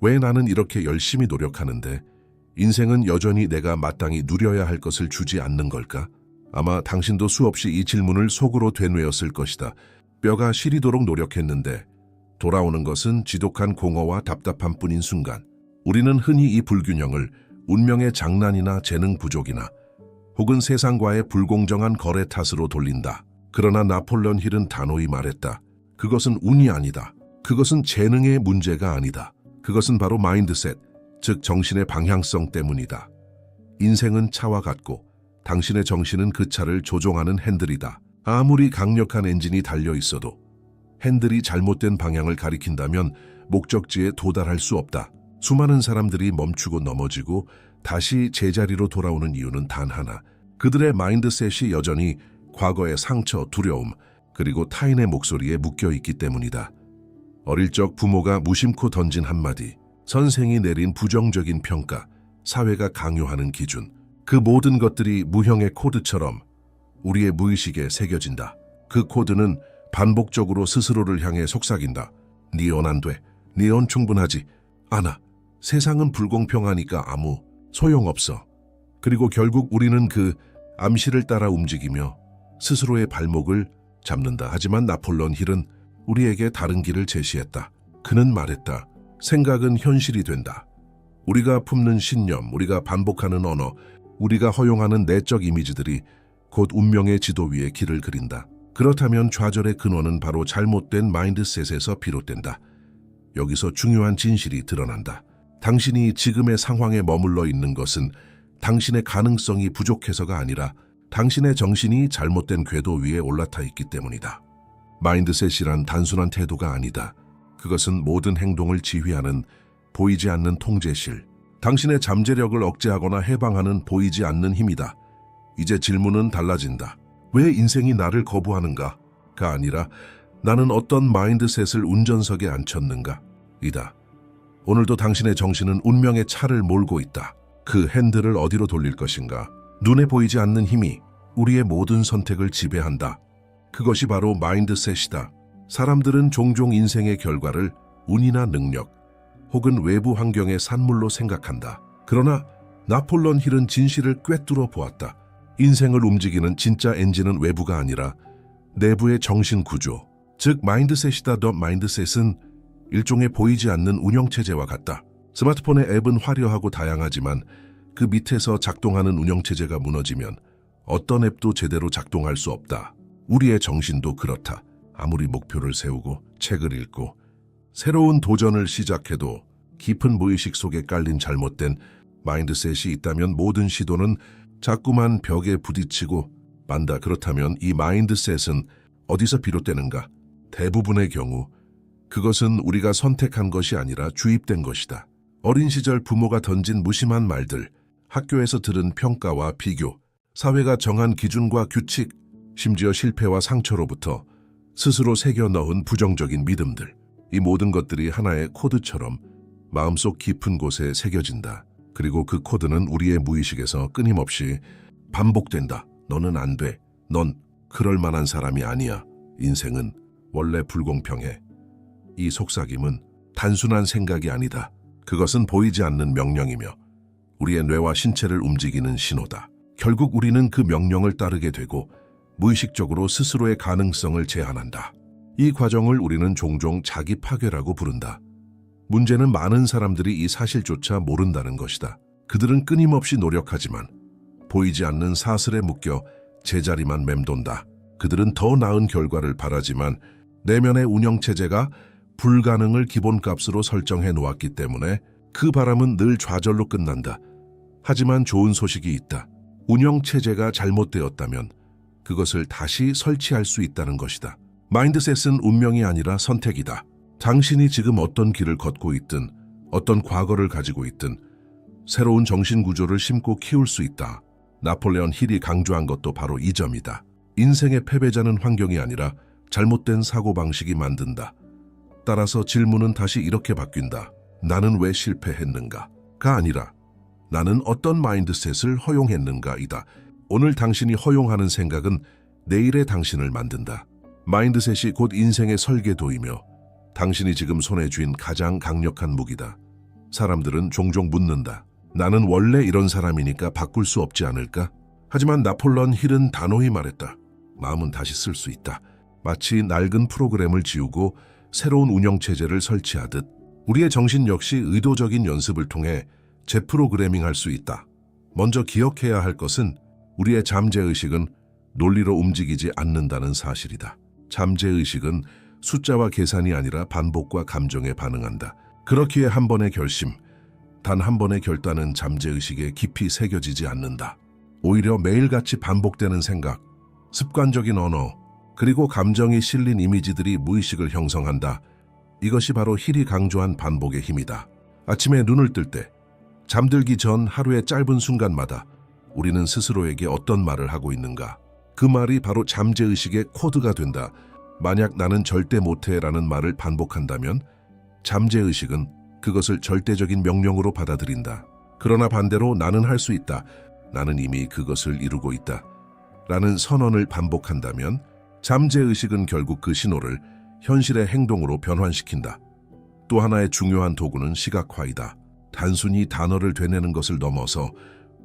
왜 나는 이렇게 열심히 노력하는데 인생은 여전히 내가 마땅히 누려야 할 것을 주지 않는 걸까? 아마 당신도 수없이 이 질문을 속으로 되뇌었을 것이다. 뼈가 시리도록 노력했는데 돌아오는 것은 지독한 공허와 답답한 뿐인 순간, 우리는 흔히 이 불균형을 운명의 장난이나 재능 부족이나 혹은 세상과의 불공정한 거래 탓으로 돌린다. 그러나 나폴레온 힐은 단호히 말했다. 그것은 운이 아니다. 그것은 재능의 문제가 아니다. 그것은 바로 마인드셋, 즉 정신의 방향성 때문이다. 인생은 차와 같고 당신의 정신은 그 차를 조종하는 핸들이다. 아무리 강력한 엔진이 달려 있어도 핸들이 잘못된 방향을 가리킨다면 목적지에 도달할 수 없다. 수많은 사람들이 멈추고 넘어지고 다시 제자리로 돌아오는 이유는 단 하나. 그들의 마인드셋이 여전히 과거의 상처, 두려움, 그리고 타인의 목소리에 묶여있기 때문이다. 어릴 적 부모가 무심코 던진 한마디, 선생이 내린 부정적인 평가, 사회가 강요하는 기준, 그 모든 것들이 무형의 코드처럼 우리의 무의식에 새겨진다. 그 코드는 반복적으로 스스로를 향해 속삭인다. 니언 안 돼. 니언 충분하지 않아. 세상은 불공평하니까 아무 소용없어. 그리고 결국 우리는 그 암시를 따라 움직이며 스스로의 발목을 잡는다. 하지만 나폴레온 힐은 우리에게 다른 길을 제시했다. 그는 말했다. 생각은 현실이 된다. 우리가 품는 신념, 우리가 반복하는 언어, 우리가 허용하는 내적 이미지들이 곧 운명의 지도 위에 길을 그린다. 그렇다면 좌절의 근원은 바로 잘못된 마인드셋에서 비롯된다. 여기서 중요한 진실이 드러난다. 당신이 지금의 상황에 머물러 있는 것은 당신의 가능성이 부족해서가 아니라 당신의 정신이 잘못된 궤도 위에 올라타 있기 때문이다. 마인드셋이란 단순한 태도가 아니다. 그것은 모든 행동을 지휘하는 보이지 않는 통제실, 당신의 잠재력을 억제하거나 해방하는 보이지 않는 힘이다. 이제 질문은 달라진다. 왜 인생이 나를 거부하는가? 가 아니라 나는 어떤 마인드셋을 운전석에 앉혔는가? 이다. 오늘도 당신의 정신은 운명의 차를 몰고 있다. 그 핸들을 어디로 돌릴 것인가? 눈에 보이지 않는 힘이 우리의 모든 선택을 지배한다. 그것이 바로 마인드셋이다. 사람들은 종종 인생의 결과를 운이나 능력 혹은 외부 환경의 산물로 생각한다. 그러나 나폴레온 힐은 진실을 꿰뚫어 보았다. 인생을 움직이는 진짜 엔진은 외부가 아니라 내부의 정신 구조, 즉 마인드셋이다. 더 마인드셋은 일종의 보이지 않는 운영체제와 같다. 스마트폰의 앱은 화려하고 다양하지만 그 밑에서 작동하는 운영체제가 무너지면 어떤 앱도 제대로 작동할 수 없다. 우리의 정신도 그렇다. 아무리 목표를 세우고 책을 읽고 새로운 도전을 시작해도 깊은 무의식 속에 깔린 잘못된 마인드셋이 있다면 모든 시도는 자꾸만 벽에 부딪히고 만다. 그렇다면 이 마인드셋은 어디서 비롯되는가? 대부분의 경우 그것은 우리가 선택한 것이 아니라 주입된 것이다. 어린 시절 부모가 던진 무심한 말들, 학교에서 들은 평가와 비교, 사회가 정한 기준과 규칙, 심지어 실패와 상처로부터 스스로 새겨 넣은 부정적인 믿음들, 이 모든 것들이 하나의 코드처럼 마음속 깊은 곳에 새겨진다. 그리고 그 코드는 우리의 무의식에서 끊임없이 반복된다. 너는 안 돼. 넌 그럴 만한 사람이 아니야. 인생은 원래 불공평해. 이 속삭임은 단순한 생각이 아니다. 그것은 보이지 않는 명령이며 우리의 뇌와 신체를 움직이는 신호다. 결국 우리는 그 명령을 따르게 되고 무의식적으로 스스로의 가능성을 제한한다. 이 과정을 우리는 종종 자기 파괴라고 부른다. 문제는 많은 사람들이 이 사실조차 모른다는 것이다. 그들은 끊임없이 노력하지만 보이지 않는 사슬에 묶여 제자리만 맴돈다. 그들은 더 나은 결과를 바라지만 내면의 운영체제가 불가능을 기본값으로 설정해 놓았기 때문에 그 바람은 늘 좌절로 끝난다. 하지만 좋은 소식이 있다. 운영체제가 잘못되었다면 그것을 다시 설치할 수 있다는 것이다. 마인드셋은 운명이 아니라 선택이다. 당신이 지금 어떤 길을 걷고 있든 어떤 과거를 가지고 있든 새로운 정신구조를 심고 키울 수 있다. 나폴레온 힐이 강조한 것도 바로 이 점이다. 인생의 패배자는 환경이 아니라 잘못된 사고방식이 만든다. 따라서 질문은 다시 이렇게 바뀐다. 나는 왜 실패했는가?가 아니라 나는 어떤 마인드셋을 허용했는가이다. 오늘 당신이 허용하는 생각은 내일의 당신을 만든다. 마인드셋이 곧 인생의 설계도이며 당신이 지금 손에 쥔 가장 강력한 무기다. 사람들은 종종 묻는다. 나는 원래 이런 사람이니까 바꿀 수 없지 않을까? 하지만 나폴레온 힐은 단호히 말했다. 마음은 다시 쓸 수 있다. 마치 낡은 프로그램을 지우고 새로운 운영체제를 설치하듯 우리의 정신 역시 의도적인 연습을 통해 재프로그래밍할 수 있다. 먼저 기억해야 할 것은 우리의 잠재의식은 논리로 움직이지 않는다는 사실이다. 잠재의식은 숫자와 계산이 아니라 반복과 감정에 반응한다. 그렇기에 한 번의 결심, 단 한 번의 결단은 잠재의식에 깊이 새겨지지 않는다. 오히려 매일같이 반복되는 생각, 습관적인 언어, 그리고 감정이 실린 이미지들이 무의식을 형성한다. 이것이 바로 힐이 강조한 반복의 힘이다. 아침에 눈을 뜰 때, 잠들기 전 하루의 짧은 순간마다 우리는 스스로에게 어떤 말을 하고 있는가? 그 말이 바로 잠재의식의 코드가 된다. 만약 나는 절대 못해라는 말을 반복한다면 잠재의식은 그것을 절대적인 명령으로 받아들인다. 그러나 반대로 나는 할 수 있다. 나는 이미 그것을 이루고 있다. 라는 선언을 반복한다면 잠재의식은 결국 그 신호를 현실의 행동으로 변환시킨다. 또 하나의 중요한 도구는 시각화이다. 단순히 단어를 되뇌는 것을 넘어서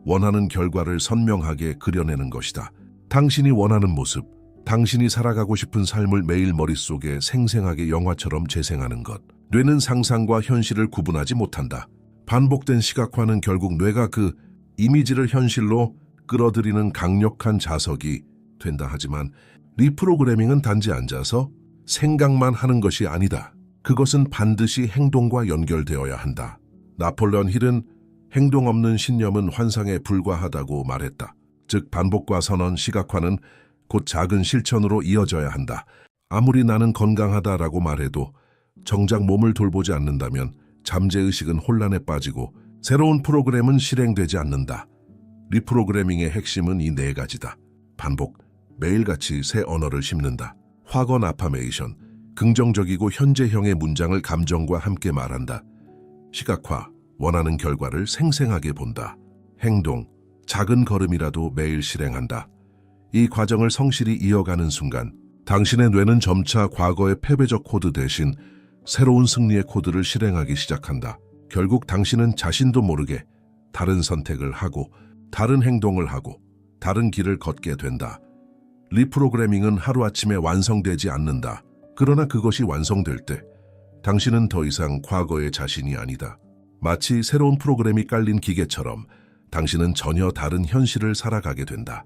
원하는 결과를 선명하게 그려내는 것이다. 당신이 원하는 모습, 당신이 살아가고 싶은 삶을 매일 머릿속에 생생하게 영화처럼 재생하는 것. 뇌는 상상과 현실을 구분하지 못한다. 반복된 시각화는 결국 뇌가 그 이미지를 현실로 끌어들이는 강력한 자석이 된다. 하지만 리프로그래밍은 단지 앉아서 생각만 하는 것이 아니다. 그것은 반드시 행동과 연결되어야 한다. 나폴레온 힐은 행동 없는 신념은 환상에 불과하다고 말했다. 즉 반복과 선언, 시각화는 곧 작은 실천으로 이어져야 한다. 아무리 나는 건강하다라고 말해도 정작 몸을 돌보지 않는다면 잠재의식은 혼란에 빠지고 새로운 프로그램은 실행되지 않는다. 리프로그래밍의 핵심은 이 네 가지다. 반복, 매일같이 새 언어를 심는다. 확언 아파메이션, 긍정적이고 현재형의 문장을 감정과 함께 말한다. 시각화, 원하는 결과를 생생하게 본다. 행동, 작은 걸음이라도 매일 실행한다. 이 과정을 성실히 이어가는 순간 당신의 뇌는 점차 과거의 패배적 코드 대신 새로운 승리의 코드를 실행하기 시작한다. 결국 당신은 자신도 모르게 다른 선택을 하고 다른 행동을 하고 다른 길을 걷게 된다. 리프로그래밍은 하루아침에 완성되지 않는다. 그러나 그것이 완성될 때 당신은 더 이상 과거의 자신이 아니다. 마치 새로운 프로그램이 깔린 기계처럼 당신은 전혀 다른 현실을 살아가게 된다.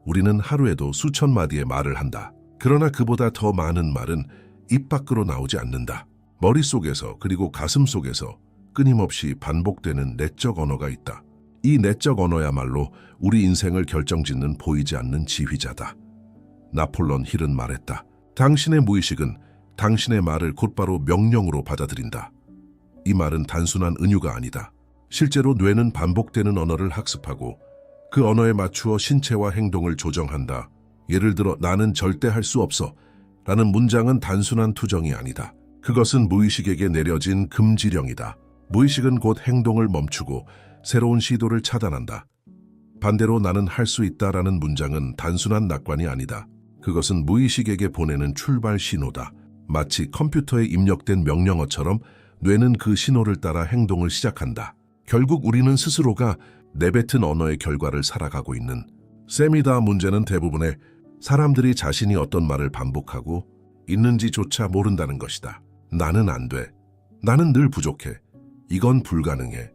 우리는 하루에도 수천 마디의 말을 한다. 그러나 그보다 더 많은 말은 입 밖으로 나오지 않는다. 머릿속에서 그리고 가슴 속에서 끊임없이 반복되는 내적 언어가 있다. 이 내적 언어야말로 우리 인생을 결정짓는 보이지 않는 지휘자다. 나폴레온 힐은 말했다. 당신의 무의식은 당신의 말을 곧바로 명령으로 받아들인다. 이 말은 단순한 은유가 아니다. 실제로 뇌는 반복되는 언어를 학습하고 그 언어에 맞추어 신체와 행동을 조정한다. 예를 들어 나는 절대 할 수 없어 라는 문장은 단순한 투정이 아니다. 그것은 무의식에게 내려진 금지령이다. 무의식은 곧 행동을 멈추고 새로운 시도를 차단한다. 반대로 나는 할 수 있다라는 문장은 단순한 낙관이 아니다. 그것은 무의식에게 보내는 출발 신호다. 마치 컴퓨터에 입력된 명령어처럼 뇌는 그 신호를 따라 행동을 시작한다. 결국 우리는 스스로가 내뱉은 언어의 결과를 살아가고 있는 셈이다. 문제는 대부분의 사람들이 자신이 어떤 말을 반복하고 있는지조차 모른다는 것이다. 나는 안 돼. 나는 늘 부족해. 이건 불가능해.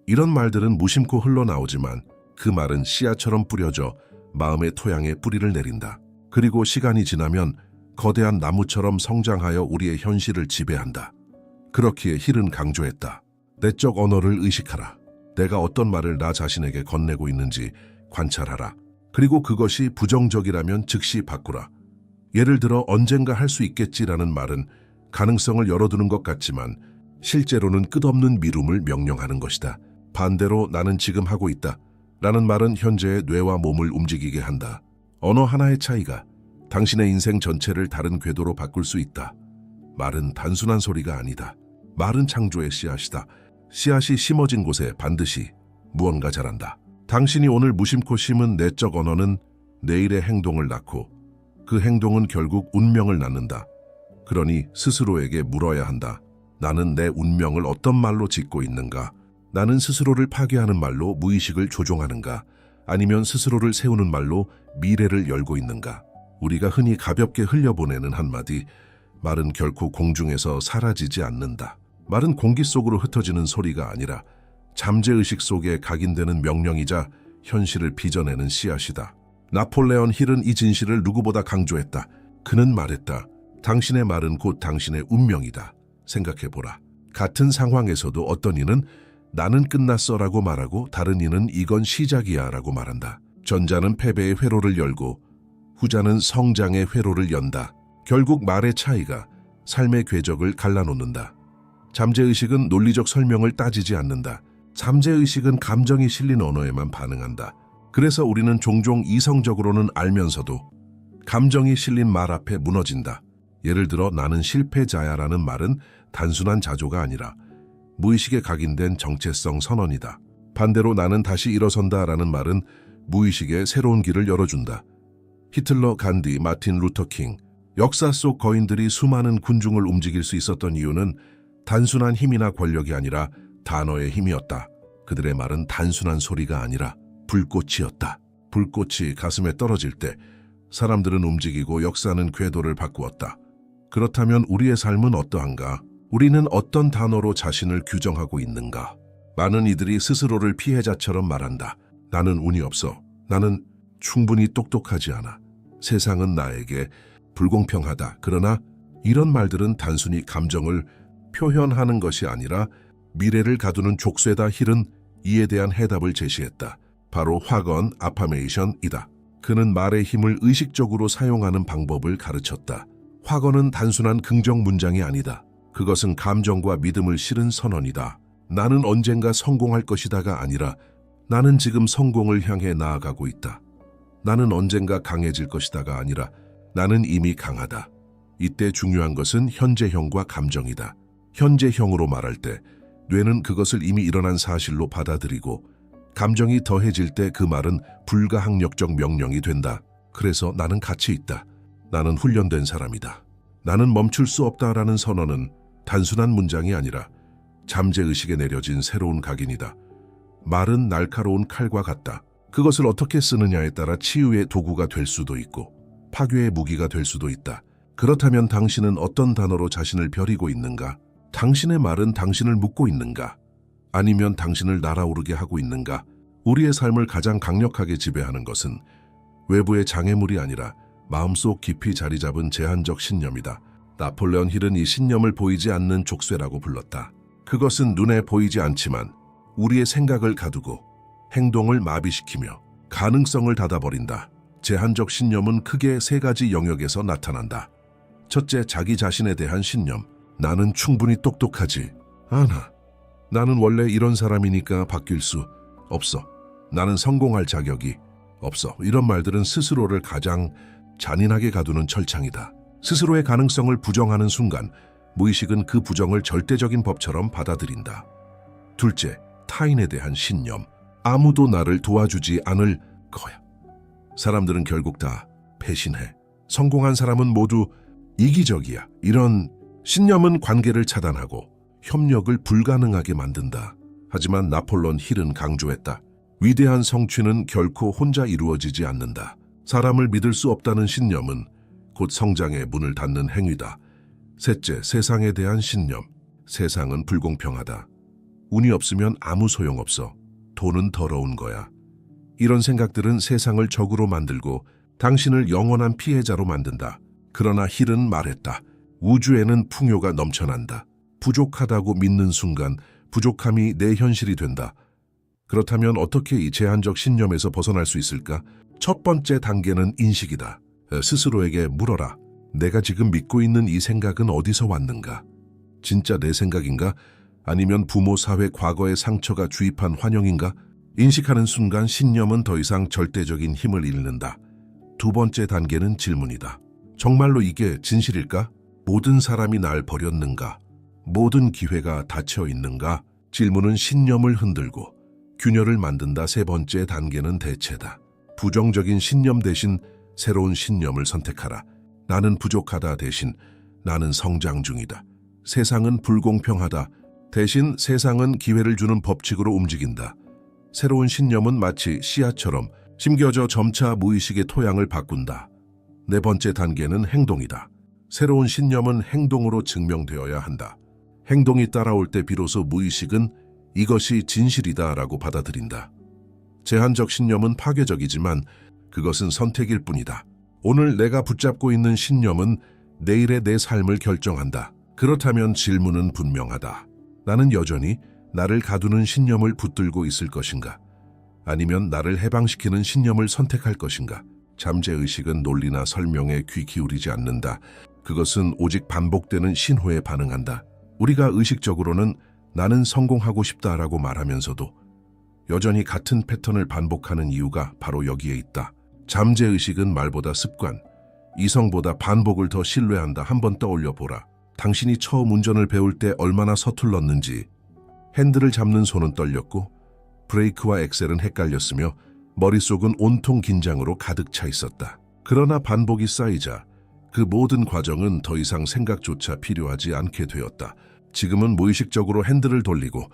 이런 말들은 무심코 흘러나오지만 그 말은 씨앗처럼 뿌려져 마음의 토양에 뿌리를 내린다. 그리고 시간이 지나면 거대한 나무처럼 성장하여 우리의 현실을 지배한다. 그렇기에 힐은 강조했다. 내적 언어를 의식하라. 내가 어떤 말을 나 자신에게 건네고 있는지 관찰하라. 그리고 그것이 부정적이라면 즉시 바꾸라. 예를 들어 언젠가 할 수 있겠지라는 말은 가능성을 열어두는 것 같지만 실제로는 끝없는 미룸을 명령하는 것이다. 반대로 나는 지금 하고 있다 라는 말은 현재의 뇌와 몸을 움직이게 한다. 언어 하나의 차이가 당신의 인생 전체를 다른 궤도로 바꿀 수 있다. 말은 단순한 소리가 아니다. 말은 창조의 씨앗이다. 씨앗이 심어진 곳에 반드시 무언가 자란다. 당신이 오늘 무심코 심은 내적 언어는 내일의 행동을 낳고 그 행동은 결국 운명을 낳는다. 그러니 스스로에게 물어야 한다. 나는 내 운명을 어떤 말로 짓고 있는가? 나는 스스로를 파괴하는 말로 무의식을 조종하는가? 아니면 스스로를 세우는 말로 미래를 열고 있는가? 우리가 흔히 가볍게 흘려보내는 한마디, 말은 결코 공중에서 사라지지 않는다. 말은 공기 속으로 흩어지는 소리가 아니라 잠재의식 속에 각인되는 명령이자 현실을 빚어내는 씨앗이다. 나폴레온 힐은 이 진실을 누구보다 강조했다. 그는 말했다. 당신의 말은 곧 당신의 운명이다. 생각해보라. 같은 상황에서도 어떤 이는 나는 끝났어라고 말하고 다른 이는 이건 시작이야 라고 말한다. 전자는 패배의 회로를 열고 후자는 성장의 회로를 연다. 결국 말의 차이가 삶의 궤적을 갈라놓는다. 잠재의식은 논리적 설명을 따지지 않는다. 잠재의식은 감정이 실린 언어에만 반응한다. 그래서 우리는 종종 이성적으로는 알면서도 감정이 실린 말 앞에 무너진다. 예를 들어 나는 실패자야라는 말은 단순한 자조가 아니라 무의식에 각인된 정체성 선언이다. 반대로 나는 다시 일어선다라는 말은 무의식에 새로운 길을 열어준다. 히틀러, 간디, 마틴 루터 킹, 역사 속 거인들이 수많은 군중을 움직일 수 있었던 이유는 단순한 힘이나 권력이 아니라 단어의 힘이었다. 그들의 말은 단순한 소리가 아니라 불꽃이었다. 불꽃이 가슴에 떨어질 때 사람들은 움직이고 역사는 궤도를 바꾸었다. 그렇다면 우리의 삶은 어떠한가? 우리는 어떤 단어로 자신을 규정하고 있는가? 많은 이들이 스스로를 피해자처럼 말한다. 나는 운이 없어. 나는 충분히 똑똑하지 않아. 세상은 나에게 불공평하다. 그러나 이런 말들은 단순히 감정을 표현하는 것이 아니라 미래를 가두는 족쇄다. 힐은 이에 대한 해답을 제시했다. 바로 확언, 아파메이션이다. 그는 말의 힘을 의식적으로 사용하는 방법을 가르쳤다. 확언은 단순한 긍정 문장이 아니다. 그것은 감정과 믿음을 실은 선언이다. 나는 언젠가 성공할 것이다가 아니라 나는 지금 성공을 향해 나아가고 있다. 나는 언젠가 강해질 것이다가 아니라 나는 이미 강하다. 이때 중요한 것은 현재형과 감정이다. 현재형으로 말할 때 뇌는 그것을 이미 일어난 사실로 받아들이고 감정이 더해질 때 그 말은 불가항력적 명령이 된다. 그래서 나는 가치 있다. 나는 훈련된 사람이다. 나는 멈출 수 없다라는 선언은 단순한 문장이 아니라 잠재의식에 내려진 새로운 각인이다. 말은 날카로운 칼과 같다. 그것을 어떻게 쓰느냐에 따라 치유의 도구가 될 수도 있고 파괴의 무기가 될 수도 있다. 그렇다면 당신은 어떤 단어로 자신을 벼리고 있는가? 당신의 말은 당신을 묶고 있는가? 아니면 당신을 날아오르게 하고 있는가? 우리의 삶을 가장 강력하게 지배하는 것은 외부의 장애물이 아니라 마음속 깊이 자리 잡은 제한적 신념이다. 나폴레온 힐은 이 신념을 보이지 않는 족쇄라고 불렀다. 그것은 눈에 보이지 않지만 우리의 생각을 가두고 행동을 마비시키며 가능성을 닫아버린다. 제한적 신념은 크게 세 가지 영역에서 나타난다. 첫째, 자기 자신에 대한 신념. 나는 충분히 똑똑하지 않아. 나는 원래 이런 사람이니까 바뀔 수 없어. 나는 성공할 자격이 없어. 이런 말들은 스스로를 가장 잔인하게 가두는 철창이다. 스스로의 가능성을 부정하는 순간 무의식은 그 부정을 절대적인 법처럼 받아들인다. 둘째, 타인에 대한 신념. 아무도 나를 도와주지 않을 거야. 사람들은 결국 다 배신해. 성공한 사람은 모두 이기적이야. 이런 신념은 관계를 차단하고 협력을 불가능하게 만든다. 하지만 나폴레온 힐은 강조했다. 위대한 성취는 결코 혼자 이루어지지 않는다. 사람을 믿을 수 없다는 신념은 곧 성장의 문을 닫는 행위다. 셋째, 세상에 대한 신념. 세상은 불공평하다. 운이 없으면 아무 소용없어. 돈은 더러운 거야. 이런 생각들은 세상을 적으로 만들고 당신을 영원한 피해자로 만든다. 그러나 힐은 말했다. 우주에는 풍요가 넘쳐난다. 부족하다고 믿는 순간 부족함이 내 현실이 된다. 그렇다면 어떻게 이 제한적 신념에서 벗어날 수 있을까? 첫 번째 단계는 인식이다. 스스로에게 물어라. 내가 지금 믿고 있는 이 생각은 어디서 왔는가? 진짜 내 생각인가? 아니면 부모, 사회, 과거의 상처가 주입한 환영인가? 인식하는 순간 신념은 더 이상 절대적인 힘을 잃는다. 두 번째 단계는 질문이다. 정말로 이게 진실일까? 모든 사람이 날 버렸는가? 모든 기회가 닫혀 있는가? 질문은 신념을 흔들고 균열을 만든다. 세 번째 단계는 대체다. 부정적인 신념 대신 새로운 신념을 선택하라. 나는 부족하다 대신 나는 성장 중이다. 세상은 불공평하다. 대신 세상은 기회를 주는 법칙으로 움직인다. 새로운 신념은 마치 씨앗처럼 심겨져 점차 무의식의 토양을 바꾼다. 네 번째 단계는 행동이다. 새로운 신념은 행동으로 증명되어야 한다. 행동이 따라올 때 비로소 무의식은 이것이 진실이다라고 받아들인다. 제한적 신념은 파괴적이지만 그것은 선택일 뿐이다. 오늘 내가 붙잡고 있는 신념은 내일의 내 삶을 결정한다. 그렇다면 질문은 분명하다. 나는 여전히 나를 가두는 신념을 붙들고 있을 것인가? 아니면 나를 해방시키는 신념을 선택할 것인가? 잠재의식은 논리나 설명에 귀 기울이지 않는다. 그것은 오직 반복되는 신호에 반응한다. 우리가 의식적으로는 나는 성공하고 싶다라고 말하면서도 여전히 같은 패턴을 반복하는 이유가 바로 여기에 있다. 잠재의식은 말보다 습관, 이성보다 반복을 더 신뢰한다. 한번 떠올려 보라. 당신이 처음 운전을 배울 때 얼마나 서툴렀는지. 핸들을 잡는 손은 떨렸고 브레이크와 엑셀은 헷갈렸으며 머릿속은 온통 긴장으로 가득 차 있었다. 그러나 반복이 쌓이자 그 모든 과정은 더 이상 생각조차 필요하지 않게 되었다. 지금은 무의식적으로 핸들을 돌리고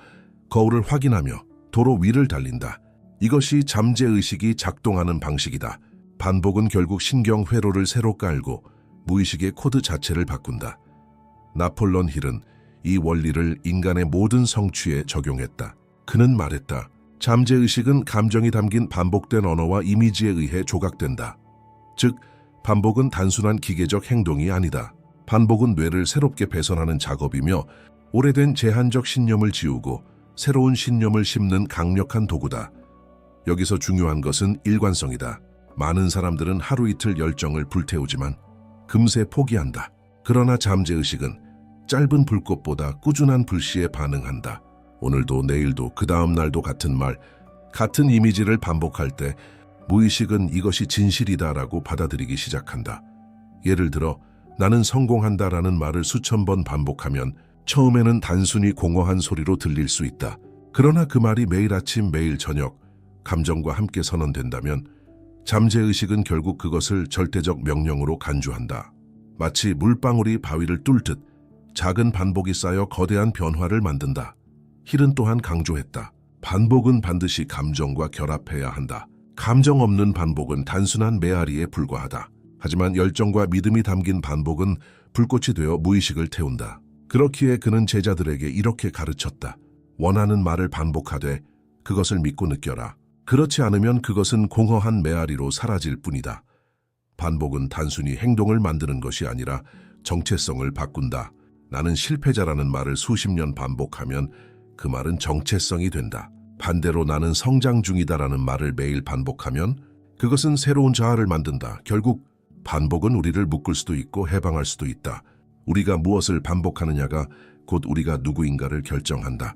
거울을 확인하며 도로 위를 달린다. 이것이 잠재의식이 작동하는 방식이다. 반복은 결국 신경 회로를 새로 깔고 무의식의 코드 자체를 바꾼다. 나폴레옹 힐은 이 원리를 인간의 모든 성취에 적용했다. 그는 말했다. 잠재의식은 감정이 담긴 반복된 언어와 이미지에 의해 조각된다. 즉, 반복은 단순한 기계적 행동이 아니다. 반복은 뇌를 새롭게 배선하는 작업이며 오래된 제한적 신념을 지우고 새로운 신념을 심는 강력한 도구다. 여기서 중요한 것은 일관성이다. 많은 사람들은 하루 이틀 열정을 불태우지만 금세 포기한다. 그러나 잠재의식은 짧은 불꽃보다 꾸준한 불씨에 반응한다. 오늘도 내일도 그 다음 날도 같은 말, 같은 이미지를 반복할 때 무의식은 이것이 진실이다라고 받아들이기 시작한다. 예를 들어 나는 성공한다라는 말을 수천 번 반복하면 처음에는 단순히 공허한 소리로 들릴 수 있다. 그러나 그 말이 매일 아침 매일 저녁 감정과 함께 선언된다면 잠재의식은 결국 그것을 절대적 명령으로 간주한다. 마치 물방울이 바위를 뚫듯 작은 반복이 쌓여 거대한 변화를 만든다. 힐은 또한 강조했다. 반복은 반드시 감정과 결합해야 한다. 감정 없는 반복은 단순한 메아리에 불과하다. 하지만 열정과 믿음이 담긴 반복은 불꽃이 되어 무의식을 태운다. 그렇기에 그는 제자들에게 이렇게 가르쳤다. 원하는 말을 반복하되 그것을 믿고 느껴라. 그렇지 않으면 그것은 공허한 메아리로 사라질 뿐이다. 반복은 단순히 행동을 만드는 것이 아니라 정체성을 바꾼다. 나는 실패자라는 말을 수십 년 반복하면 그 말은 정체성이 된다. 반대로 나는 성장 중이다라는 말을 매일 반복하면 그것은 새로운 자아를 만든다. 결국 반복은 우리를 묶을 수도 있고 해방할 수도 있다. 우리가 무엇을 반복하느냐가 곧 우리가 누구인가를 결정한다.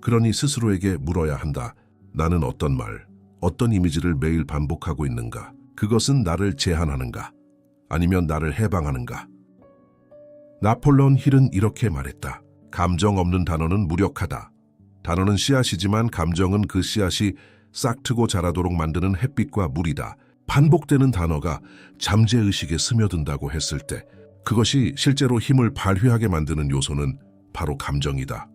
그러니 스스로에게 물어야 한다. 나는 어떤 말, 어떤 이미지를 매일 반복하고 있는가? 그것은 나를 제한하는가? 아니면 나를 해방하는가? 나폴레옹 힐은 이렇게 말했다. 감정 없는 단어는 무력하다. 단어는 씨앗이지만 감정은 그 씨앗이 싹트고 자라도록 만드는 햇빛과 물이다. 반복되는 단어가 잠재의식에 스며든다고 했을 때 그것이 실제로 힘을 발휘하게 만드는 요소는 바로 감정이다.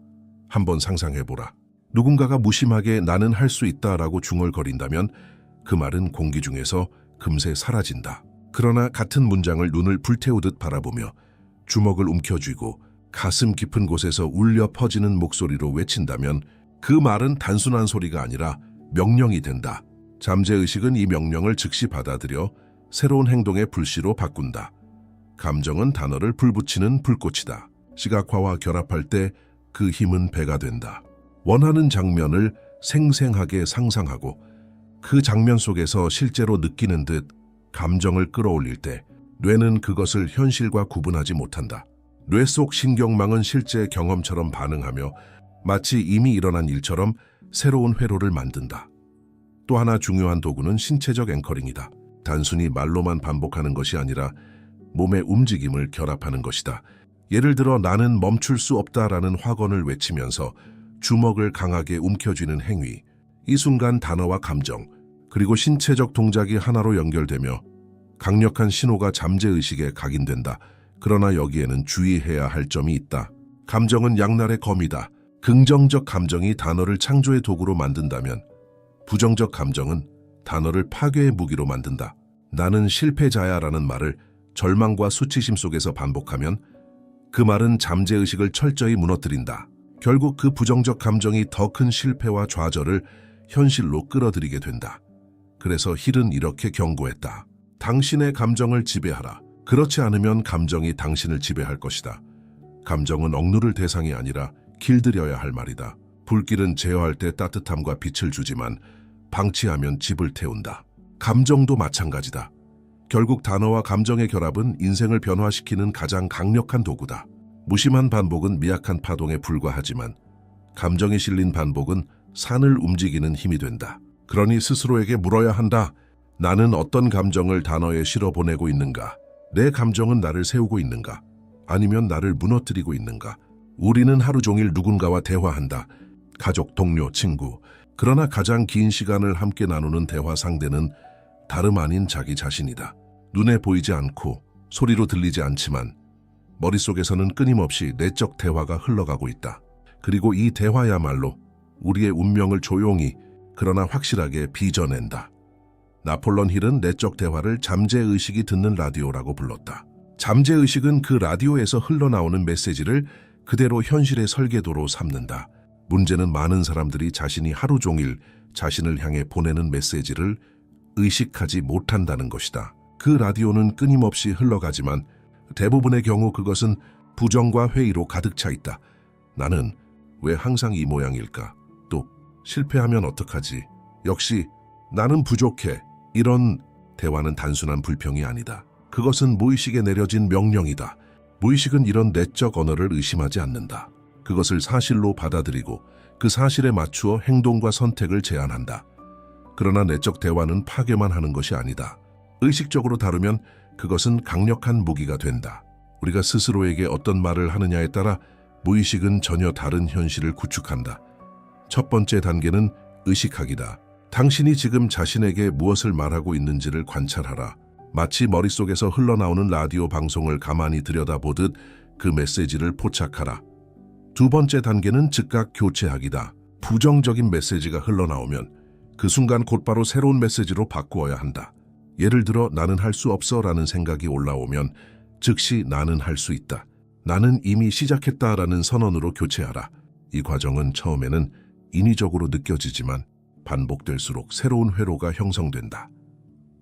한번 상상해보라. 누군가가 무심하게 나는 할 수 있다라고 중얼거린다면 그 말은 공기 중에서 금세 사라진다. 그러나 같은 문장을 눈을 불태우듯 바라보며 주먹을 움켜쥐고 가슴 깊은 곳에서 울려 퍼지는 목소리로 외친다면 그 말은 단순한 소리가 아니라 명령이 된다. 잠재의식은 이 명령을 즉시 받아들여 새로운 행동의 불씨로 바꾼다. 감정은 단어를 불붙이는 불꽃이다. 시각화와 결합할 때 그 힘은 배가 된다. 원하는 장면을 생생하게 상상하고 그 장면 속에서 실제로 느끼는 듯 감정을 끌어올릴 때 뇌는 그것을 현실과 구분하지 못한다. 뇌 속 신경망은 실제 경험처럼 반응하며 마치 이미 일어난 일처럼 새로운 회로를 만든다. 또 하나 중요한 도구는 신체적 앵커링이다. 단순히 말로만 반복하는 것이 아니라 몸의 움직임을 결합하는 것이다. 예를 들어 나는 멈출 수 없다라는 확언을 외치면서 주먹을 강하게 움켜쥐는 행위. 이 순간 단어와 감정, 그리고 신체적 동작이 하나로 연결되며 강력한 신호가 잠재의식에 각인된다. 그러나 여기에는 주의해야 할 점이 있다. 감정은 양날의 검이다. 긍정적 감정이 단어를 창조의 도구로 만든다면 부정적 감정은 단어를 파괴의 무기로 만든다. 나는 실패자야라는 말을 절망과 수치심 속에서 반복하면 그 말은 잠재의식을 철저히 무너뜨린다. 결국 그 부정적 감정이 더 큰 실패와 좌절을 현실로 끌어들이게 된다. 그래서 힐은 이렇게 경고했다. 당신의 감정을 지배하라. 그렇지 않으면 감정이 당신을 지배할 것이다. 감정은 억누를 대상이 아니라 길들여야 할 말이다. 불길은 제어할 때 따뜻함과 빛을 주지만 방치하면 집을 태운다. 감정도 마찬가지다. 결국 단어와 감정의 결합은 인생을 변화시키는 가장 강력한 도구다. 무심한 반복은 미약한 파동에 불과하지만 감정이 실린 반복은 산을 움직이는 힘이 된다. 그러니 스스로에게 물어야 한다. 나는 어떤 감정을 단어에 실어 보내고 있는가? 내 감정은 나를 세우고 있는가? 아니면 나를 무너뜨리고 있는가? 우리는 하루 종일 누군가와 대화한다. 가족, 동료, 친구. 그러나 가장 긴 시간을 함께 나누는 대화 상대는 다름 아닌 자기 자신이다. 눈에 보이지 않고 소리로 들리지 않지만 머릿속에서는 끊임없이 내적 대화가 흘러가고 있다. 그리고 이 대화야말로 우리의 운명을 조용히 그러나 확실하게 빚어낸다. 나폴론 힐은 내적 대화를 잠재의식이 듣는 라디오라고 불렀다. 잠재의식은 그 라디오에서 흘러나오는 메시지를 그대로 현실의 설계도로 삼는다. 문제는 많은 사람들이 자신이 하루 종일 자신을 향해 보내는 메시지를 의식하지 못한다는 것이다. 그 라디오는 끊임없이 흘러가지만 대부분의 경우 그것은 부정과 회의로 가득 차 있다. 나는 왜 항상 이 모양일까? 또 실패하면 어떡하지? 역시 나는 부족해. 이런 대화는 단순한 불평이 아니다. 그것은 무의식에 내려진 명령이다. 무의식은 이런 내적 언어를 의심하지 않는다. 그것을 사실로 받아들이고 그 사실에 맞추어 행동과 선택을 제안한다. 그러나 내적 대화는 파괴만 하는 것이 아니다. 의식적으로 다루면 그것은 강력한 무기가 된다. 우리가 스스로에게 어떤 말을 하느냐에 따라 무의식은 전혀 다른 현실을 구축한다. 첫 번째 단계는 의식하기다. 당신이 지금 자신에게 무엇을 말하고 있는지를 관찰하라. 마치 머릿속에서 흘러나오는 라디오 방송을 가만히 들여다보듯 그 메시지를 포착하라. 두 번째 단계는 즉각 교체하기다. 부정적인 메시지가 흘러나오면 그 순간 곧바로 새로운 메시지로 바꾸어야 한다. 예를 들어 나는 할 수 없어 라는 생각이 올라오면 즉시 나는 할 수 있다. 나는 이미 시작했다라는 선언으로 교체하라. 이 과정은 처음에는 인위적으로 느껴지지만 반복될수록 새로운 회로가 형성된다.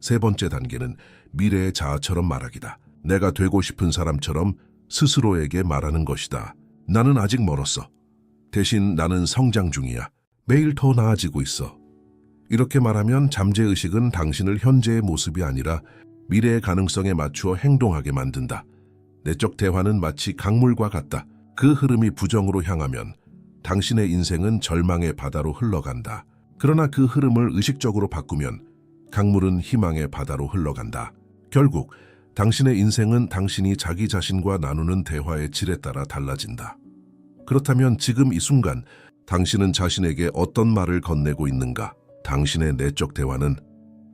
세 번째 단계는 미래의 자아처럼 말하기다. 내가 되고 싶은 사람처럼 스스로에게 말하는 것이다. 나는 아직 멀었어. 대신 나는 성장 중이야. 매일 더 나아지고 있어. 이렇게 말하면 잠재의식은 당신을 현재의 모습이 아니라 미래의 가능성에 맞추어 행동하게 만든다. 내적 대화는 마치 강물과 같다. 그 흐름이 부정으로 향하면 당신의 인생은 절망의 바다로 흘러간다. 그러나 그 흐름을 의식적으로 바꾸면 강물은 희망의 바다로 흘러간다. 결국 당신의 인생은 당신이 자기 자신과 나누는 대화의 질에 따라 달라진다. 그렇다면 지금 이 순간 당신은 자신에게 어떤 말을 건네고 있는가? 당신의 내적 대화는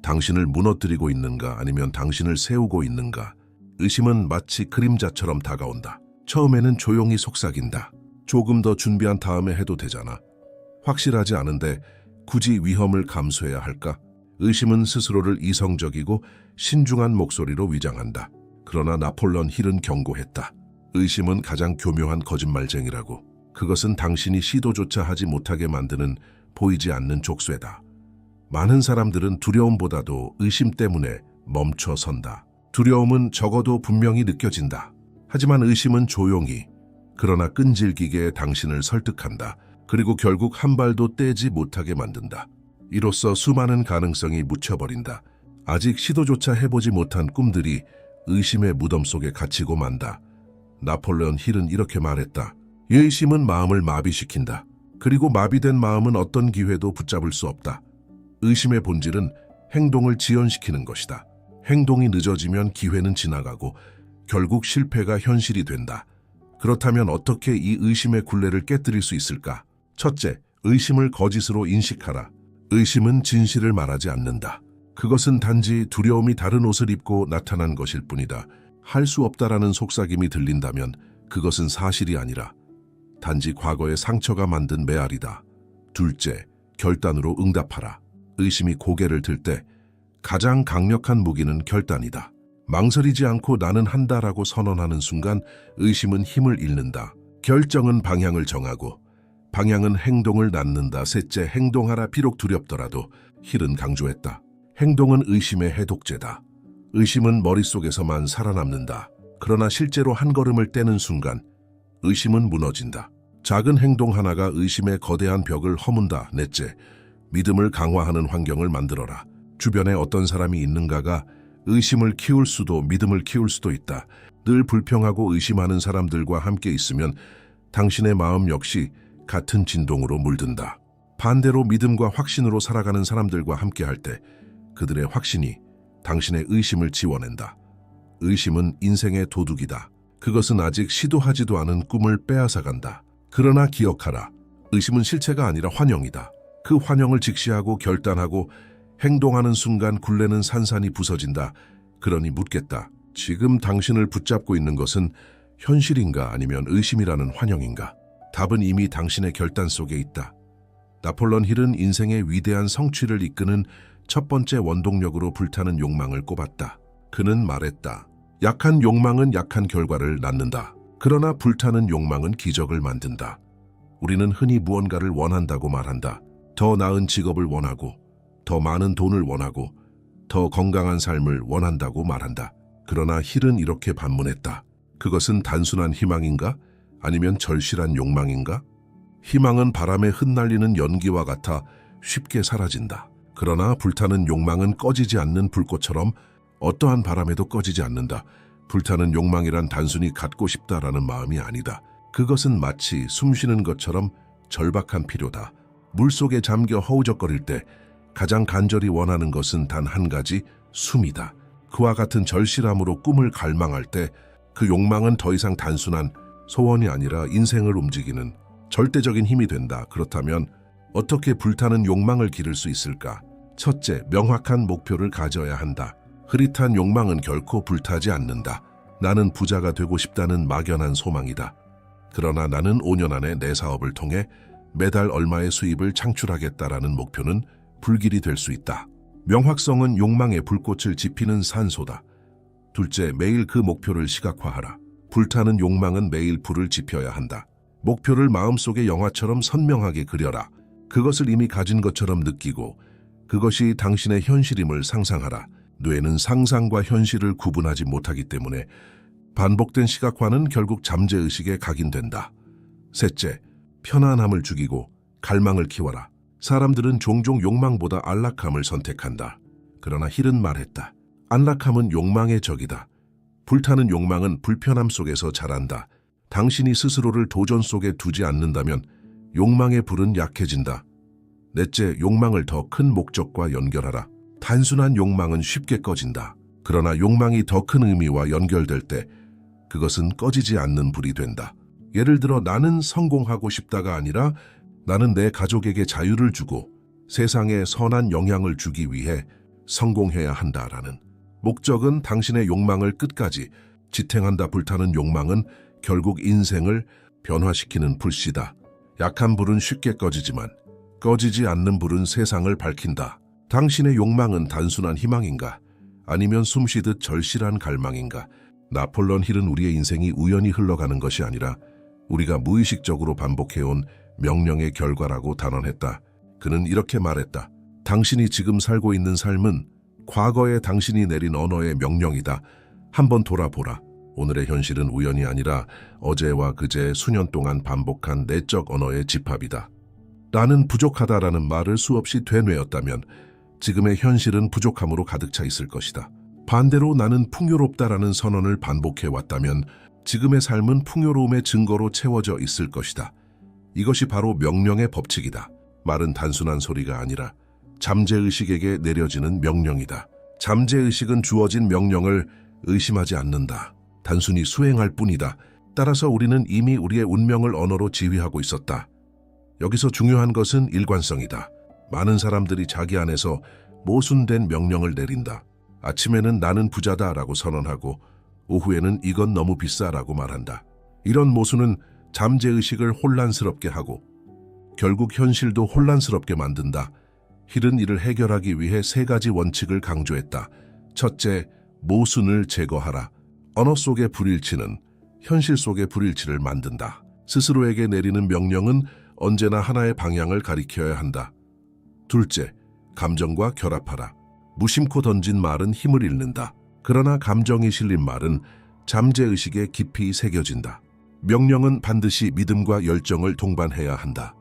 당신을 무너뜨리고 있는가 아니면 당신을 세우고 있는가? 의심은 마치 그림자처럼 다가온다. 처음에는 조용히 속삭인다. 조금 더 준비한 다음에 해도 되잖아. 확실하지 않은데 굳이 위험을 감수해야 할까? 의심은 스스로를 이성적이고 신중한 목소리로 위장한다. 그러나 나폴론 힐은 경고했다. 의심은 가장 교묘한 거짓말쟁이라고. 그것은 당신이 시도조차 하지 못하게 만드는 보이지 않는 족쇄다. 많은 사람들은 두려움보다도 의심 때문에 멈춰선다. 두려움은 적어도 분명히 느껴진다. 하지만 의심은 조용히, 그러나 끈질기게 당신을 설득한다. 그리고 결국 한 발도 떼지 못하게 만든다. 이로써 수많은 가능성이 묻혀버린다. 아직 시도조차 해보지 못한 꿈들이 의심의 무덤 속에 갇히고 만다. 나폴레온 힐은 이렇게 말했다. 의심은 마음을 마비시킨다. 그리고 마비된 마음은 어떤 기회도 붙잡을 수 없다. 의심의 본질은 행동을 지연시키는 것이다. 행동이 늦어지면 기회는 지나가고 결국 실패가 현실이 된다. 그렇다면 어떻게 이 의심의 굴레를 깨뜨릴 수 있을까? 첫째, 의심을 거짓으로 인식하라. 의심은 진실을 말하지 않는다. 그것은 단지 두려움이 다른 옷을 입고 나타난 것일 뿐이다. 할 수 없다라는 속삭임이 들린다면 그것은 사실이 아니라 단지 과거의 상처가 만든 메아리다. 둘째, 결단으로 응답하라. 의심이 고개를 들 때 가장 강력한 무기는 결단이다. 망설이지 않고 나는 한다라고 선언하는 순간 의심은 힘을 잃는다. 결정은 방향을 정하고 방향은 행동을 낳는다. 셋째, 행동하라. 비록 두렵더라도. 힐은 강조했다. 행동은 의심의 해독제다. 의심은 머릿속에서만 살아남는다. 그러나 실제로 한 걸음을 떼는 순간 의심은 무너진다. 작은 행동 하나가 의심의 거대한 벽을 허문다. 넷째, 믿음을 강화하는 환경을 만들어라. 주변에 어떤 사람이 있는가가 의심을 키울 수도 믿음을 키울 수도 있다. 늘 불평하고 의심하는 사람들과 함께 있으면 당신의 마음 역시 같은 진동으로 물든다. 반대로 믿음과 확신으로 살아가는 사람들과 함께할 때 그들의 확신이 당신의 의심을 지워낸다. 의심은 인생의 도둑이다. 그것은 아직 시도하지도 않은 꿈을 빼앗아간다. 그러나 기억하라. 의심은 실체가 아니라 환영이다. 그 환영을 직시하고 결단하고 행동하는 순간 굴레는 산산이 부서진다. 그러니 묻겠다. 지금 당신을 붙잡고 있는 것은 현실인가 아니면 의심이라는 환영인가? 답은 이미 당신의 결단 속에 있다. 나폴레옹 힐은 인생의 위대한 성취를 이끄는 첫 번째 원동력으로 불타는 욕망을 꼽았다. 그는 말했다. 약한 욕망은 약한 결과를 낳는다. 그러나 불타는 욕망은 기적을 만든다. 우리는 흔히 무언가를 원한다고 말한다. 더 나은 직업을 원하고, 더 많은 돈을 원하고, 더 건강한 삶을 원한다고 말한다. 그러나 힐은 이렇게 반문했다. 그것은 단순한 희망인가? 아니면 절실한 욕망인가? 희망은 바람에 흩날리는 연기와 같아 쉽게 사라진다. 그러나 불타는 욕망은 꺼지지 않는 불꽃처럼 어떠한 바람에도 꺼지지 않는다. 불타는 욕망이란 단순히 갖고 싶다라는 마음이 아니다. 그것은 마치 숨쉬는 것처럼 절박한 필요다. 물속에 잠겨 허우적거릴 때 가장 간절히 원하는 것은 단 한 가지, 숨이다. 그와 같은 절실함으로 꿈을 갈망할 때 그 욕망은 더 이상 단순한 소원이 아니라 인생을 움직이는 절대적인 힘이 된다. 그렇다면 어떻게 불타는 욕망을 기를 수 있을까? 첫째, 명확한 목표를 가져야 한다. 흐릿한 욕망은 결코 불타지 않는다. 나는 부자가 되고 싶다는 막연한 소망이다. 그러나 나는 5년 안에 내 사업을 통해 매달 얼마의 수입을 창출하겠다라는 목표는 불길이 될 수 있다. 명확성은 욕망의 불꽃을 지피는 산소다. 둘째, 매일 그 목표를 시각화하라. 불타는 욕망은 매일 불을 지펴야 한다. 목표를 마음속의 영화처럼 선명하게 그려라. 그것을 이미 가진 것처럼 느끼고 그것이 당신의 현실임을 상상하라. 뇌는 상상과 현실을 구분하지 못하기 때문에 반복된 시각화는 결국 잠재의식에 각인된다. 셋째, 편안함을 죽이고 갈망을 키워라. 사람들은 종종 욕망보다 안락함을 선택한다. 그러나 힐은 말했다. 안락함은 욕망의 적이다. 불타는 욕망은 불편함 속에서 자란다. 당신이 스스로를 도전 속에 두지 않는다면 욕망의 불은 약해진다. 넷째, 욕망을 더 큰 목적과 연결하라. 단순한 욕망은 쉽게 꺼진다. 그러나 욕망이 더 큰 의미와 연결될 때 그것은 꺼지지 않는 불이 된다. 예를 들어 나는 성공하고 싶다가 아니라 나는 내 가족에게 자유를 주고 세상에 선한 영향을 주기 위해 성공해야 한다라는 목적은 당신의 욕망을 끝까지 지탱한다. 불타는 욕망은 결국 인생을 변화시키는 불씨다. 약한 불은 쉽게 꺼지지만 꺼지지 않는 불은 세상을 밝힌다. 당신의 욕망은 단순한 희망인가? 아니면 숨쉬듯 절실한 갈망인가? 나폴레옹 힐은 우리의 인생이 우연히 흘러가는 것이 아니라 우리가 무의식적으로 반복해온 명령의 결과라고 단언했다. 그는 이렇게 말했다. 당신이 지금 살고 있는 삶은 과거에 당신이 내린 언어의 명령이다. 한번 돌아보라. 오늘의 현실은 우연이 아니라 어제와 그제 수년 동안 반복한 내적 언어의 집합이다. 나는 부족하다라는 말을 수없이 되뇌었다면 지금의 현실은 부족함으로 가득 차 있을 것이다. 반대로 나는 풍요롭다라는 선언을 반복해왔다면 지금의 삶은 풍요로움의 증거로 채워져 있을 것이다. 이것이 바로 명령의 법칙이다. 말은 단순한 소리가 아니라 잠재의식에게 내려지는 명령이다. 잠재의식은 주어진 명령을 의심하지 않는다. 단순히 수행할 뿐이다. 따라서 우리는 이미 우리의 운명을 언어로 지휘하고 있었다. 여기서 중요한 것은 일관성이다. 많은 사람들이 자기 안에서 모순된 명령을 내린다. 아침에는 나는 부자다라고 선언하고 오후에는 이건 너무 비싸라고 말한다. 이런 모순은 잠재의식을 혼란스럽게 하고 결국 현실도 혼란스럽게 만든다. 힐은 이를 해결하기 위해 3가지 원칙을 강조했다. 첫째, 모순을 제거하라. 언어 속의 불일치는 현실 속의 불일치를 만든다. 스스로에게 내리는 명령은 언제나 하나의 방향을 가리켜야 한다. 둘째, 감정과 결합하라. 무심코 던진 말은 힘을 잃는다. 그러나 감정이 실린 말은 잠재의식에 깊이 새겨진다. 명령은 반드시 믿음과 열정을 동반해야 한다.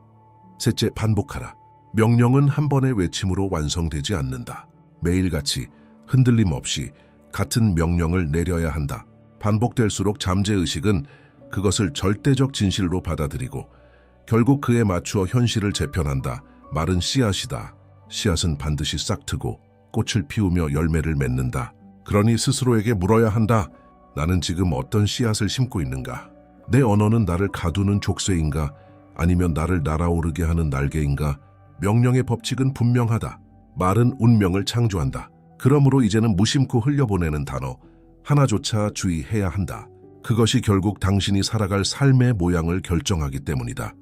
셋째, 반복하라. 명령은 한 번의 외침으로 완성되지 않는다. 매일같이 흔들림 없이 같은 명령을 내려야 한다. 반복될수록 잠재의식은 그것을 절대적 진실로 받아들이고 결국 그에 맞추어 현실을 재편한다. 말은 씨앗이다. 씨앗은 반드시 싹트고 꽃을 피우며 열매를 맺는다. 그러니 스스로에게 물어야 한다. 나는 지금 어떤 씨앗을 심고 있는가? 내 언어는 나를 가두는 족쇄인가? 아니면 나를 날아오르게 하는 날개인가? 명령의 법칙은 분명하다. 말은 운명을 창조한다. 그러므로 이제는 무심코 흘려보내는 단어 하나조차 주의해야 한다. 그것이 결국 당신이 살아갈 삶의 모양을 결정하기 때문이다.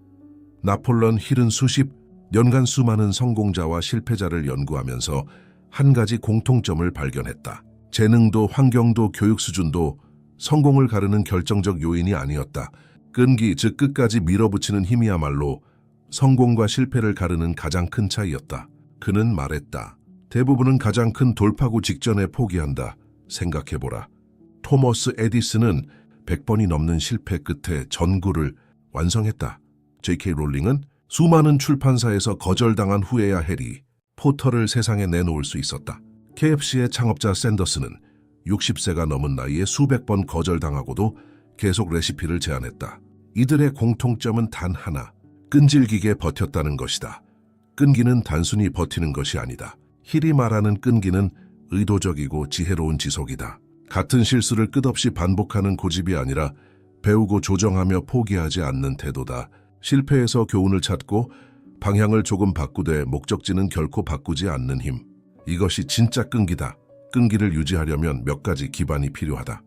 나폴레온 힐은 수십 년간 수많은 성공자와 실패자를 연구하면서 한 가지 공통점을 발견했다. 재능도 환경도 교육 수준도 성공을 가르는 결정적 요인이 아니었다. 끈기, 즉 끝까지 밀어붙이는 힘이야말로 성공과 실패를 가르는 가장 큰 차이였다. 그는 말했다. 대부분은 가장 큰 돌파구 직전에 포기한다. 생각해보라. 토머스 에디슨은 100번이 넘는 실패 끝에 전구를 완성했다. J.K. 롤링은 수많은 출판사에서 거절당한 후에야 해리 포터를 세상에 내놓을 수 있었다. KFC의 창업자 샌더스는 60세가 넘은 나이에 수백 번 거절당하고도 계속 레시피를 제안했다. 이들의 공통점은 단 하나, 끈질기게 버텼다는 것이다. 끈기는 단순히 버티는 것이 아니다. 힐이 말하는 끈기는 의도적이고 지혜로운 지속이다. 같은 실수를 끝없이 반복하는 고집이 아니라 배우고 조정하며 포기하지 않는 태도다. 실패에서 교훈을 찾고 방향을 조금 바꾸되 목적지는 결코 바꾸지 않는 힘. 이것이 진짜 끈기다. 끈기를 유지하려면 몇 가지 기반이 필요하다.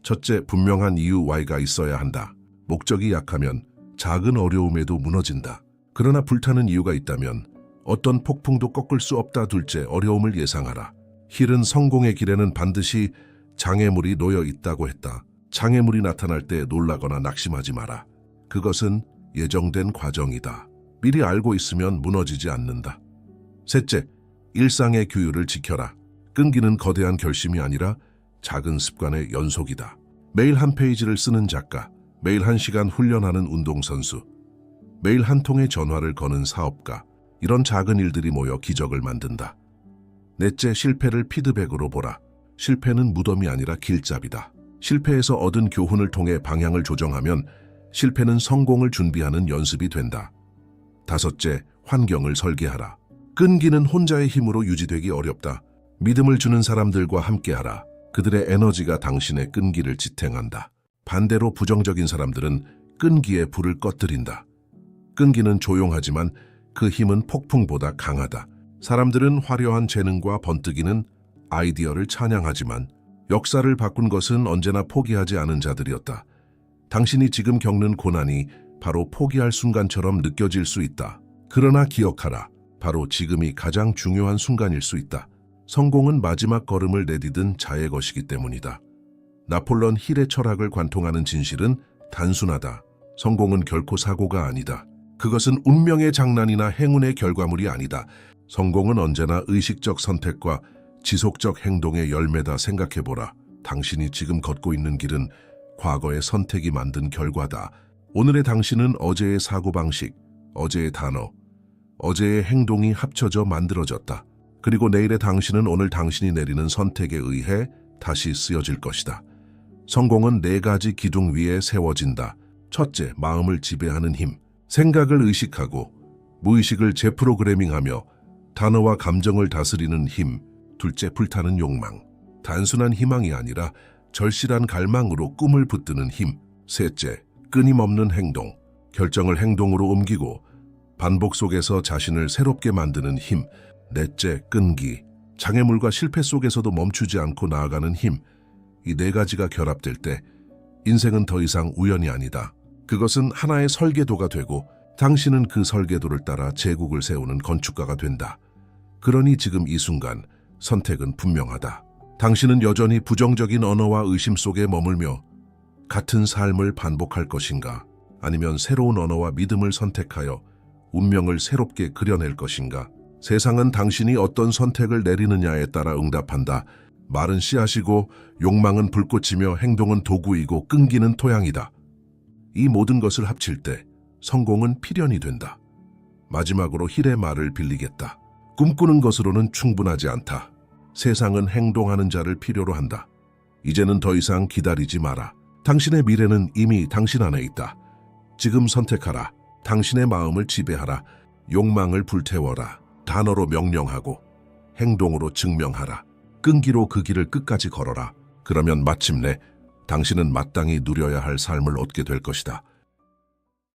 첫째, 분명한 이유 Y가 있어야 한다. 목적이 약하면 작은 어려움에도 무너진다. 그러나 불타는 이유가 있다면 어떤 폭풍도 꺾을 수 없다. 둘째, 어려움을 예상하라. 힐은 성공의 길에는 반드시 장애물이 놓여 있다고 했다. 장애물이 나타날 때 놀라거나 낙심하지 마라. 그것은 예정된 과정이다. 미리 알고 있으면 무너지지 않는다. 셋째, 일상의 규율을 지켜라. 끈기는 거대한 결심이 아니라 작은 습관의 연속이다. 매일 한 페이지를 쓰는 작가, 매일 1시간 훈련하는 운동선수, 매일 한 통의 전화를 거는 사업가, 이런 작은 일들이 모여 기적을 만든다. 넷째, 실패를 피드백으로 보라. 실패는 무덤이 아니라 길잡이다. 실패에서 얻은 교훈을 통해 방향을 조정하면 실패는 성공을 준비하는 연습이 된다. 다섯째, 환경을 설계하라. 끈기는 혼자의 힘으로 유지되기 어렵다. 믿음을 주는 사람들과 함께하라. 그들의 에너지가 당신의 끈기를 지탱한다. 반대로 부정적인 사람들은 끈기의 불을 꺼뜨린다. 끈기는 조용하지만 그 힘은 폭풍보다 강하다. 사람들은 화려한 재능과 번뜩이는 아이디어를 찬양하지만 역사를 바꾼 것은 언제나 포기하지 않은 자들이었다. 당신이 지금 겪는 고난이 바로 포기할 순간처럼 느껴질 수 있다. 그러나 기억하라. 바로 지금이 가장 중요한 순간일 수 있다. 성공은 마지막 걸음을 내디딘 자의 것이기 때문이다. 나폴레온 힐의 철학을 관통하는 진실은 단순하다. 성공은 결코 사고가 아니다. 그것은 운명의 장난이나 행운의 결과물이 아니다. 성공은 언제나 의식적 선택과 지속적 행동의 열매다. 생각해보라. 당신이 지금 걷고 있는 길은 과거의 선택이 만든 결과다. 오늘의 당신은 어제의 사고방식, 어제의 단어, 어제의 행동이 합쳐져 만들어졌다. 그리고 내일의 당신은 오늘 당신이 내리는 선택에 의해 다시 쓰여질 것이다. 성공은 4가지 기둥 위에 세워진다. 첫째, 마음을 지배하는 힘. 생각을 의식하고 무의식을 재프로그래밍하며 단어와 감정을 다스리는 힘. 둘째, 불타는 욕망. 단순한 희망이 아니라 절실한 갈망으로 꿈을 붙드는 힘. 셋째, 끊임없는 행동. 결정을 행동으로 옮기고 반복 속에서 자신을 새롭게 만드는 힘. 넷째, 끈기. 장애물과 실패 속에서도 멈추지 않고 나아가는 힘. 이 4가지가 결합될 때 인생은 더 이상 우연이 아니다. 그것은 하나의 설계도가 되고 당신은 그 설계도를 따라 제국을 세우는 건축가가 된다. 그러니 지금 이 순간 선택은 분명하다. 당신은 여전히 부정적인 언어와 의심 속에 머물며 같은 삶을 반복할 것인가? 아니면 새로운 언어와 믿음을 선택하여 운명을 새롭게 그려낼 것인가? 세상은 당신이 어떤 선택을 내리느냐에 따라 응답한다. 말은 씨앗이고 욕망은 불꽃이며 행동은 도구이고 끈기는 토양이다. 이 모든 것을 합칠 때 성공은 필연이 된다. 마지막으로 힐의 말을 빌리겠다. 꿈꾸는 것으로는 충분하지 않다. 세상은 행동하는 자를 필요로 한다. 이제는 더 이상 기다리지 마라. 당신의 미래는 이미 당신 안에 있다. 지금 선택하라. 당신의 마음을 지배하라. 욕망을 불태워라. 단어로 명령하고 행동으로 증명하라. 끈기로 그 길을 끝까지 걸어라. 그러면 마침내 당신은 마땅히 누려야 할 삶을 얻게 될 것이다.